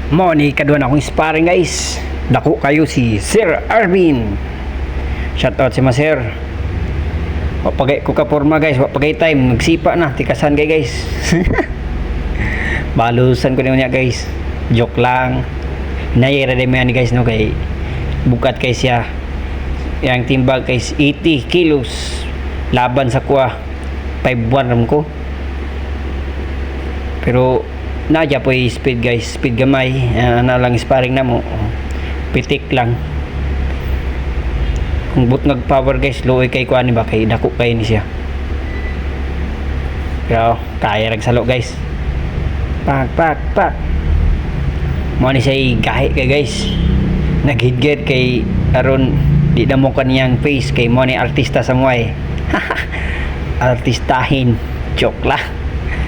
Mo ni kaduan akong sparring guys. Dako kayo si Sir Arvin. Shoutout si Maser. Wapagay ko ka porma guys, wapagay time nagsipa na tikasan kay guys. Balusan ko niya guys. Joke lang. Nayira din mo yan guys no kay bukat kay siya. Yang timbag kay 80 kilos. Laban sa kuha 5-1 ram ko. Pero nadya po speed guys, speed gamay, na lang sparring na mo, pitik lang. Kung but nag power guys, luoy kay kuan ba kay dako kay ni siya. Pero kaya rag salo guys. Pak. Mo ni say gahi kay guys. Naghidget kay aron di na mo kaniyang face kay mo ni artista sa muay. Artistahin, joke lang.